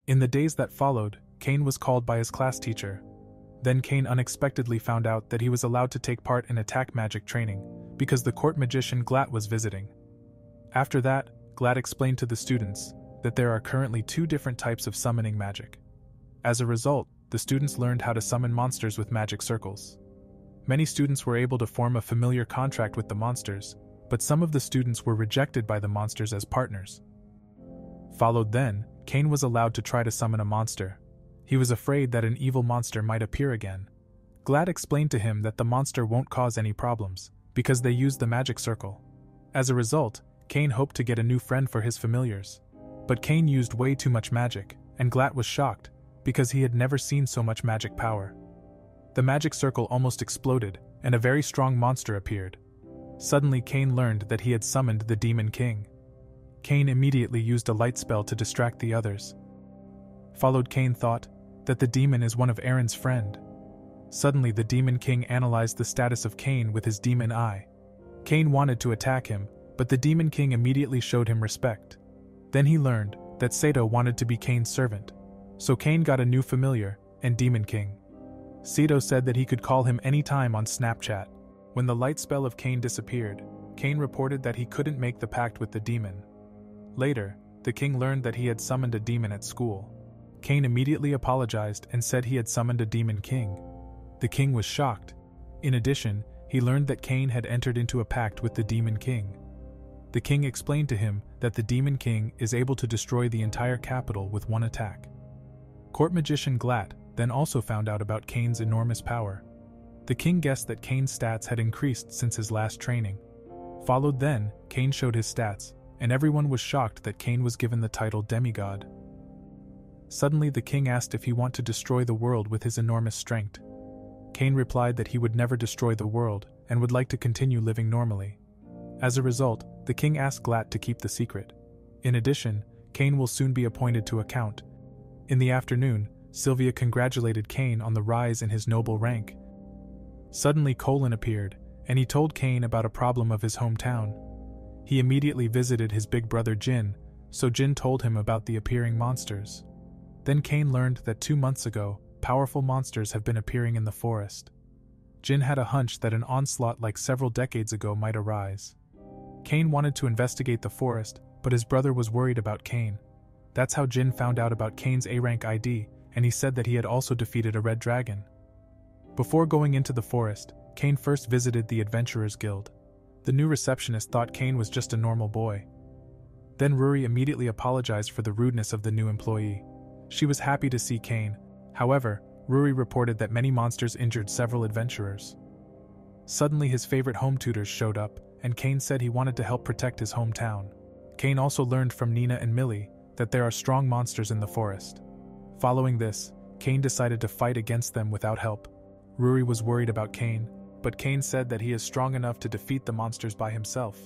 In the days that followed, Cain was called by his class teacher. Then Cain unexpectedly found out that he was allowed to take part in attack magic training, because the court magician Glat was visiting. After that, Glat explained to the students that there are currently 2 different types of summoning magic. As a result, the students learned how to summon monsters with magic circles. Many students were able to form a familiar contract with the monsters, but some of the students were rejected by the monsters as partners. Followed then, Cain was allowed to try to summon a monster. He was afraid that an evil monster might appear again. Glat explained to him that the monster won't cause any problems, because they use the magic circle. As a result, Cain hoped to get a new friend for his familiars. But Cain used way too much magic, and Glat was shocked, because he had never seen so much magic power. The magic circle almost exploded, and a very strong monster appeared. Suddenly Cain learned that he had summoned the Demon King. Cain immediately used a light spell to distract the others. Followed Cain thought that the demon is one of Aaron's friend. Suddenly the Demon King analyzed the status of Cain with his demon eye. Cain wanted to attack him, but the Demon King immediately showed him respect. Then he learned that Sato wanted to be Cain's servant. So Cain got a new familiar, and Demon King. Sato said that he could call him any time on Snapchat. When the light spell of Cain disappeared, Cain reported that he couldn't make the pact with the demon. Later, the king learned that he had summoned a demon at school. Cain immediately apologized and said he had summoned a Demon King. The king was shocked. In addition, he learned that Cain had entered into a pact with the Demon King. The king explained to him that the Demon King is able to destroy the entire capital with one attack. Court magician Glat then also found out about Cain's enormous power. The king guessed that Cain's stats had increased since his last training. Followed then, Cain showed his stats, and everyone was shocked that Cain was given the title demigod. Suddenly the king asked if he wanted to destroy the world with his enormous strength. Cain replied that he would never destroy the world and would like to continue living normally. As a result, the king asked Glat to keep the secret. In addition, Cain will soon be appointed to a count. In the afternoon, Sylvia congratulated Cain on the rise in his noble rank. Suddenly Colin appeared, and he told Cain about a problem of his hometown. He immediately visited his big brother Jin, so Jin told him about the appearing monsters. Then Cain learned that 2 months ago, powerful monsters have been appearing in the forest. Jin had a hunch that an onslaught like several decades ago might arise. Cain wanted to investigate the forest, but his brother was worried about Cain. That's how Jin found out about Cain's A-rank ID, and he said that he had also defeated a red dragon. Before going into the forest, Cain first visited the Adventurers Guild. The new receptionist thought Cain was just a normal boy. Then Ruri immediately apologized for the rudeness of the new employee. She was happy to see Cain. However, Ruri reported that many monsters injured several adventurers. Suddenly his favorite home tutors showed up, and Cain said he wanted to help protect his hometown. Cain also learned from Nina and Millie that there are strong monsters in the forest. Following this, Cain decided to fight against them without help. Ruri was worried about Cain, but Cain said that he is strong enough to defeat the monsters by himself.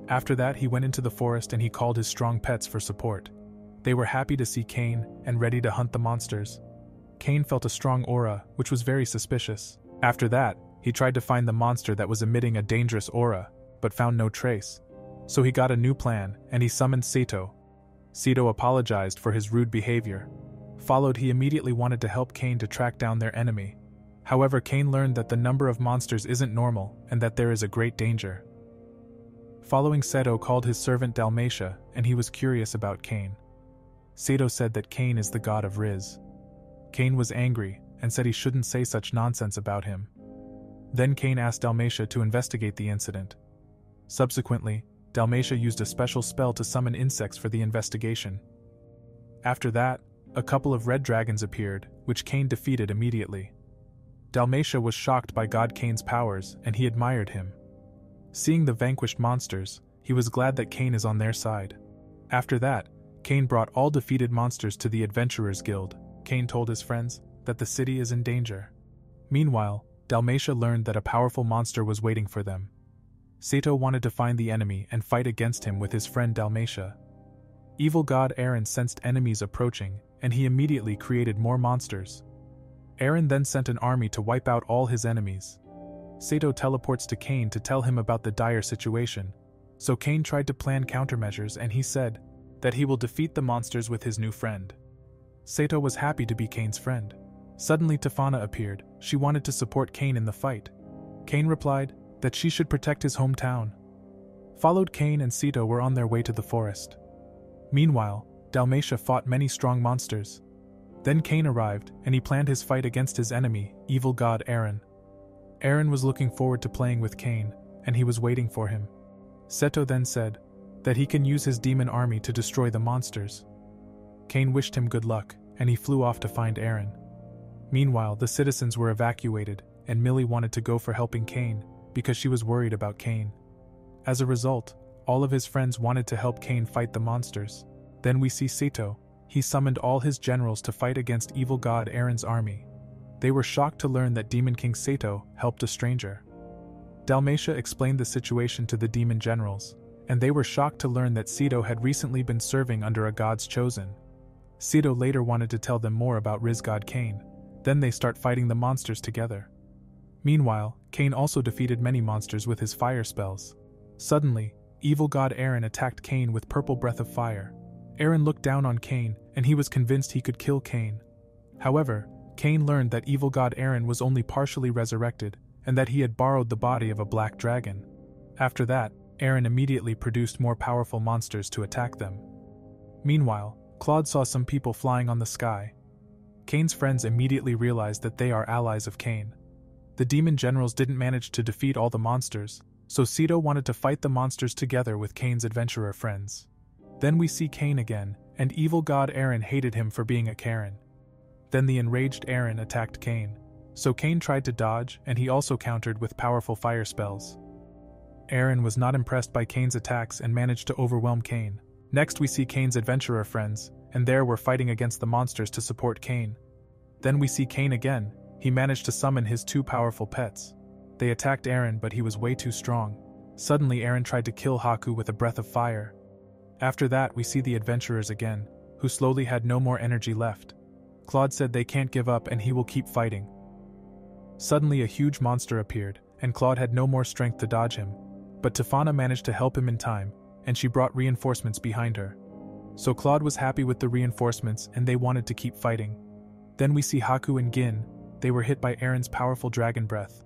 After that, he went into the forest and he called his strong pets for support. They were happy to see Cain and ready to hunt the monsters. Cain felt a strong aura, which was very suspicious. After that, he tried to find the monster that was emitting a dangerous aura, but found no trace. So he got a new plan, and he summoned Sato. Sato apologized for his rude behavior. Followed, he immediately wanted to help Cain to track down their enemy. However, Cain learned that the number of monsters isn't normal, and that there is a great danger. Following, Sato called his servant Dalmatia, and he was curious about Cain. Sato said that Cain is the god of Riz. Cain was angry, and said he shouldn't say such nonsense about him. Then Cain asked Dalmatia to investigate the incident. Subsequently, Dalmatia used a special spell to summon insects for the investigation. After that, a couple of red dragons appeared, which Cain defeated immediately. Dalmatia was shocked by God Cain's powers, and he admired him. Seeing the vanquished monsters, he was glad that Cain is on their side. After that, Cain brought all defeated monsters to the Adventurers Guild. Cain told his friends that the city is in danger. Meanwhile, Dalmatia learned that a powerful monster was waiting for them. Sato wanted to find the enemy and fight against him with his friend Dalmatia. Evil god Aaron sensed enemies approaching, and he immediately created more monsters. Aaron then sent an army to wipe out all his enemies. Sato teleports to Cain to tell him about the dire situation, so Cain tried to plan countermeasures and he said that he will defeat the monsters with his new friend. Sato was happy to be Kane's friend. Suddenly Tefana appeared. She wanted to support Kane in the fight. Kane replied that she should protect his hometown. Followed, Kane and Sato were on their way to the forest. Meanwhile, Dalmatia fought many strong monsters. Then Kane arrived, and he planned his fight against his enemy, evil god Eren. Eren was looking forward to playing with Kane, and he was waiting for him. Seto then said that he can use his demon army to destroy the monsters. Kane wished him good luck, and he flew off to find Eren. Meanwhile, the citizens were evacuated, and Millie wanted to go for helping Kane, because she was worried about Kane. As a result, all of his friends wanted to help Kane fight the monsters. Then we see Sato. He summoned all his generals to fight against evil god Eren's army. They were shocked to learn that Demon King Sato helped a stranger. Dalmatia explained the situation to the demon generals, and they were shocked to learn that Sato had recently been serving under a god's chosen. Sato later wanted to tell them more about Riz god Kane. Then they start fighting the monsters together. Meanwhile, Kane also defeated many monsters with his fire spells. Suddenly, evil god Eren attacked Kane with purple breath of fire. Eren looked down on Kane, and he was convinced he could kill Kane. However, Kane learned that evil god Eren was only partially resurrected, and that he had borrowed the body of a black dragon. After that, Eren immediately produced more powerful monsters to attack them. Meanwhile, Claude saw some people flying on the sky. Kane's friends immediately realized that they are allies of Kane. The demon generals didn't manage to defeat all the monsters, so Sato wanted to fight the monsters together with Kane's adventurer friends. Then we see Kane again, and evil god Eren hated him for being a Karen. Then the enraged Eren attacked Kane, so Kane tried to dodge, and he also countered with powerful fire spells. Eren was not impressed by Kane's attacks and managed to overwhelm Kane. Next we see Kane's adventurer friends, and there were fighting against the monsters to support Kane. Then we see Kane again. He managed to summon his two powerful pets. They attacked Eren, but he was way too strong. Suddenly Eren tried to kill Haku with a breath of fire. After that we see the adventurers again, who slowly had no more energy left. Claude said they can't give up and he will keep fighting. Suddenly a huge monster appeared, and Claude had no more strength to dodge him. But Tefana managed to help him in time, and she brought reinforcements behind her. So Claude was happy with the reinforcements and they wanted to keep fighting. Then we see Haku and Gin. They were hit by Eren's powerful dragon breath.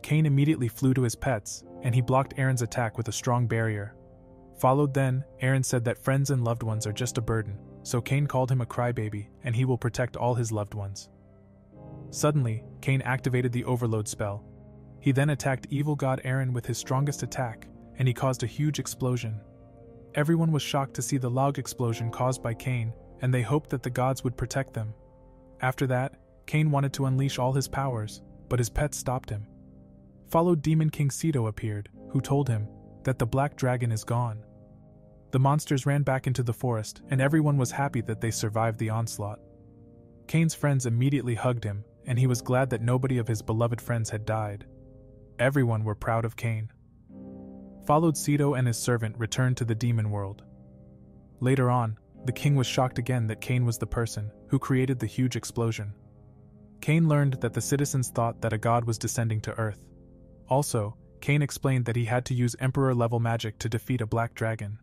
Kane immediately flew to his pets, and he blocked Eren's attack with a strong barrier. Followed then, Eren said that friends and loved ones are just a burden, so Kane called him a crybaby, and he will protect all his loved ones. Suddenly, Kane activated the overload spell. He then attacked evil god Eren with his strongest attack, and he caused a huge explosion. Everyone was shocked to see the log explosion caused by Kane, and they hoped that the gods would protect them. After that, Kane wanted to unleash all his powers, but his pets stopped him. Followed Demon King Sato appeared, who told him that the black dragon is gone. The monsters ran back into the forest, and everyone was happy that they survived the onslaught. Kane's friends immediately hugged him, and he was glad that nobody of his beloved friends had died. Everyone were proud of Kane. Followed Sato and his servant returned to the demon world. Later on, the king was shocked again that Kane was the person who created the huge explosion. Kane learned that the citizens thought that a god was descending to Earth. Also, Kane explained that he had to use emperor-level magic to defeat a black dragon.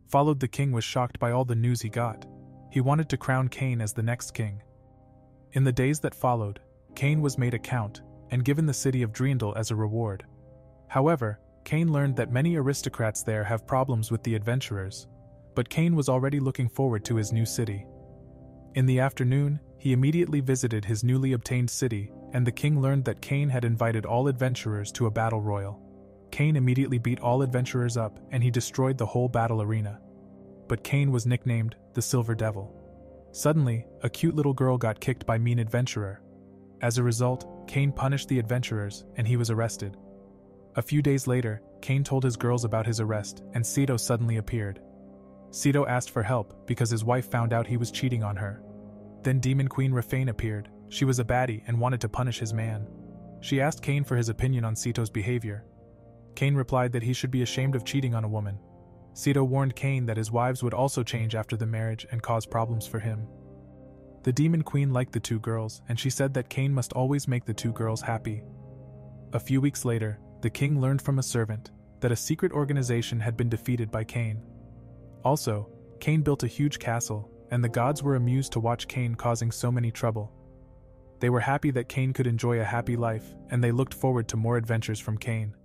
Followed, the king was shocked by all the news he got. He wanted to crown Kane as the next king. In the days that followed, Kane was made a count and given the city of Dreendal as a reward. However, Kane learned that many aristocrats there have problems with the adventurers, but Kane was already looking forward to his new city. In the afternoon, he immediately visited his newly obtained city, and the king learned that Kane had invited all adventurers to a battle royal. Kane immediately beat all adventurers up, and he destroyed the whole battle arena. But Kane was nicknamed the Silver Devil. Suddenly, a cute little girl got kicked by mean adventurer. As a result, Kane punished the adventurers, and he was arrested. A few days later, Kane told his girls about his arrest, and Sato suddenly appeared. Sato asked for help because his wife found out he was cheating on her. Then Demon Queen Rafane appeared. She was a baddie and wanted to punish his man. She asked Kane for his opinion on Sato's behavior. Kane replied that he should be ashamed of cheating on a woman. Sato warned Kane that his wives would also change after the marriage and cause problems for him. The Demon Queen liked the two girls, and she said that Kane must always make the two girls happy. A few weeks later, the king learned from a servant that a secret organization had been defeated by Kane. Also, Kane built a huge castle, and the gods were amused to watch Cain causing so many trouble. They were happy that Cain could enjoy a happy life, and they looked forward to more adventures from Cain.